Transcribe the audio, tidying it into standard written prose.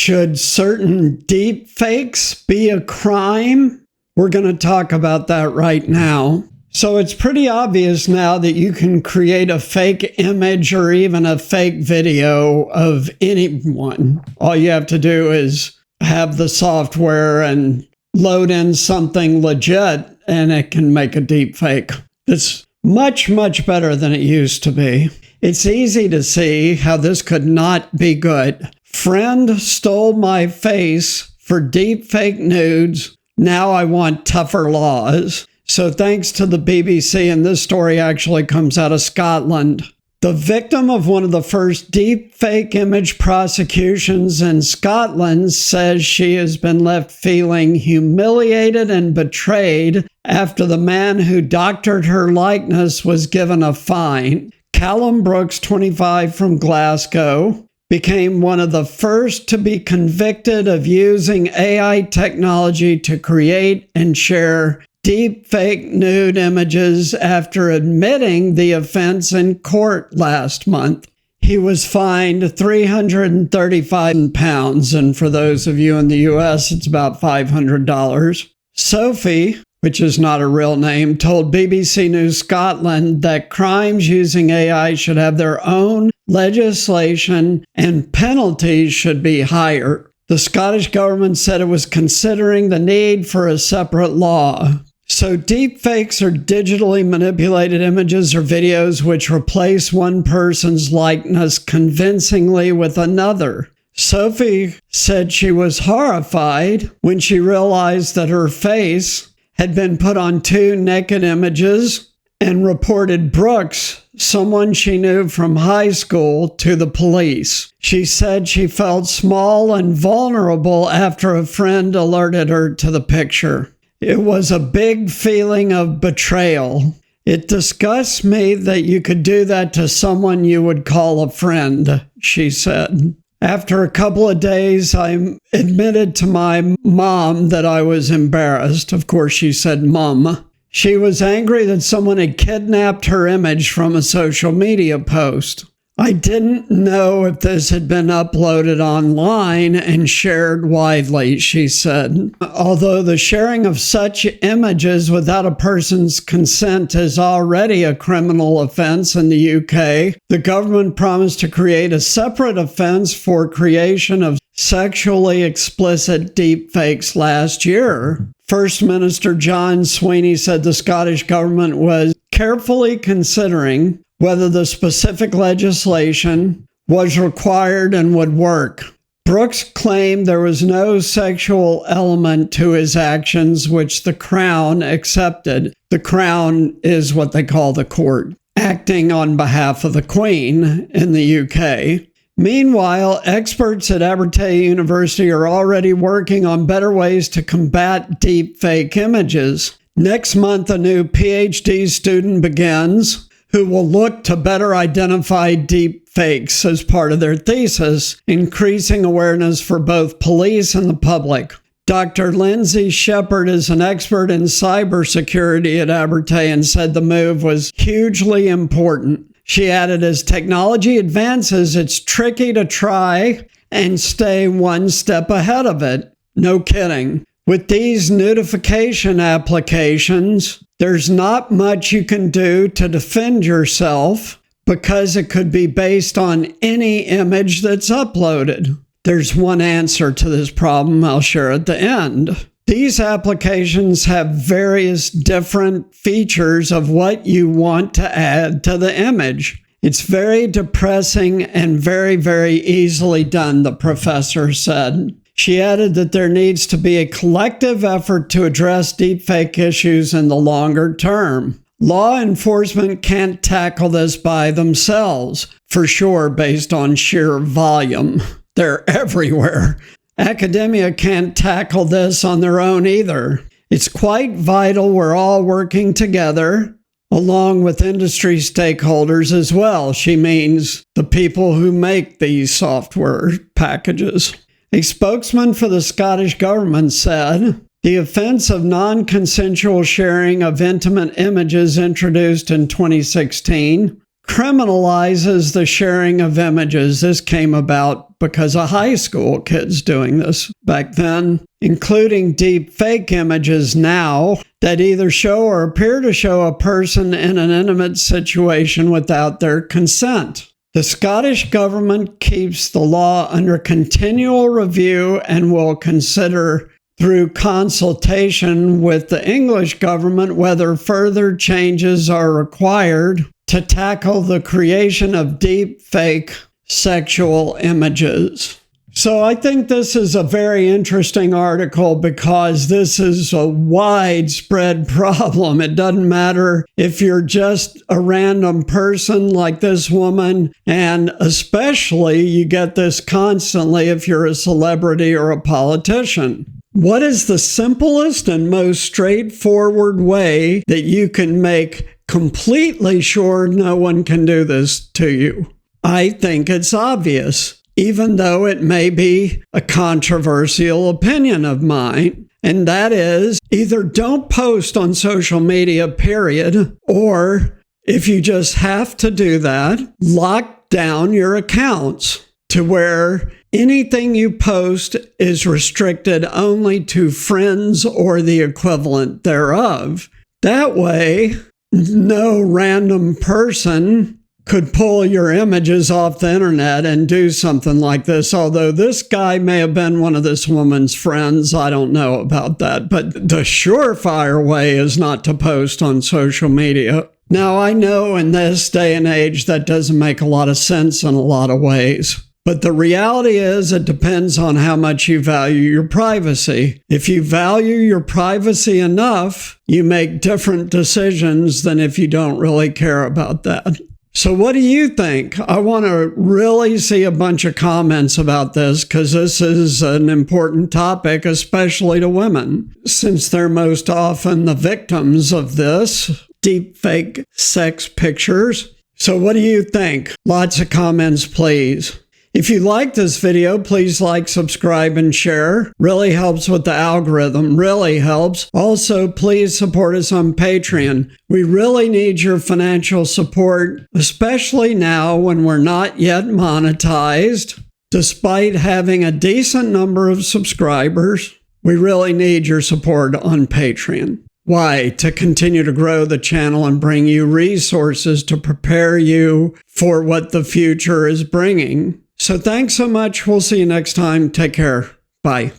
Should certain deepfakes be a crime? We're going to talk about that right now. So it's pretty obvious now that you can create a fake image or even a fake video of anyone. All you have to do is have the software and load in something legit, and it can make a deepfake. It's much, much better than it used to be. It's easy to see how this could not be good. Friend stole my face for deepfake nudes. Now I want tougher laws. So thanks to the BBC, and this story actually comes out of Scotland. The victim of one of the first deepfake image prosecutions in Scotland says she has been left feeling humiliated and betrayed after the man who doctored her likeness was given a fine. Callum Brooks, 25, from Glasgow, became one of the first to be convicted of using AI technology to create and share deepfake nude images after admitting the offense in court last month. He was fined £335, and for those of you in the US, it's about $500. Sophie, which is not a real name, told BBC News Scotland that crimes using AI should have their own legislation and penalties should be higher. The Scottish government said it was considering the need for a separate law. So deepfakes are digitally manipulated images or videos which replace one person's likeness convincingly with another. Sophie said she was horrified when she realized that her face had been put on 2 naked images, and reported Brooks, someone she knew from high school, to the police. She said she felt small and vulnerable after a friend alerted her to the picture. It was a big feeling of betrayal. It disgusts me that you could do that to someone you would call a friend, she said. After a couple of days, I admitted to my mom that I was embarrassed. Of course, she said, "Mum." She was angry that someone had kidnapped her image from a social media post. I didn't know if this had been uploaded online and shared widely, she said. Although the sharing of such images without a person's consent is already a criminal offense in the UK, the government promised to create a separate offense for creation of sexually explicit deepfakes last year. First Minister John Sweeney said the Scottish government was carefully considering whether the specific legislation was required and would work. Brooks claimed there was no sexual element to his actions, which the Crown accepted. The Crown is what they call the court, acting on behalf of the Queen in the UK. Meanwhile, experts at Abertay University are already working on better ways to combat deepfake images. Next month, a new PhD student begins, who will look to better identify deepfakes as part of their thesis, increasing awareness for both police and the public. Dr. Lindsay Shepherd is an expert in cybersecurity at Abertay and said the move was hugely important. She added, as technology advances, it's tricky to try and stay one step ahead of it. No kidding. With these nudification applications, there's not much you can do to defend yourself because it could be based on any image that's uploaded. There's one answer to this problem I'll share at the end. These applications have various different features of what you want to add to the image. It's very depressing and very, very easily done, the professor said. She added that there needs to be a collective effort to address deepfake issues in the longer term. Law enforcement can't tackle this by themselves, for sure, based on sheer volume. They're everywhere. Academia can't tackle this on their own either. It's quite vital we're all working together, along with industry stakeholders as well. She means the people who make these software packages. A spokesman for the Scottish government said, the offense of non-consensual sharing of intimate images introduced in 2016 criminalizes the sharing of images. This came about because of high school kids doing this back then, including deep fake images now that either show or appear to show a person in an intimate situation without their consent. The Scottish government keeps the law under continual review and will consider through consultation with the English government whether further changes are required to tackle the creation of deep fake sexual images. So I think this is a very interesting article because this is a widespread problem. It doesn't matter if you're just a random person like this woman, and especially you get this constantly if you're a celebrity or a politician. What is the simplest and most straightforward way that you can make completely sure no one can do this to you? I think it's obvious, even though it may be a controversial opinion of mine. And that is, either don't post on social media, period, or if you just have to do that, lock down your accounts to where anything you post is restricted only to friends or the equivalent thereof. That way, no random person could pull your images off the internet and do something like this. Although this guy may have been one of this woman's friends, I don't know about that. But the surefire way is not to post on social media. Now, I know in this day and age that doesn't make a lot of sense in a lot of ways. But the reality is it depends on how much you value your privacy. If you value your privacy enough, you make different decisions than if you don't really care about that. So what do you think? I want to really see a bunch of comments about this because this is an important topic, especially to women, since they're most often the victims of this deepfake sex pictures. So what do you think? Lots of comments, please. If you like this video, please like, subscribe, and share. Really helps with the algorithm, really helps. Also, please support us on Patreon. We really need your financial support, especially now when we're not yet monetized. Despite having a decent number of subscribers, we really need your support on Patreon. Why? To continue to grow the channel and bring you resources to prepare you for what the future is bringing. So thanks so much. We'll see you next time. Take care. Bye.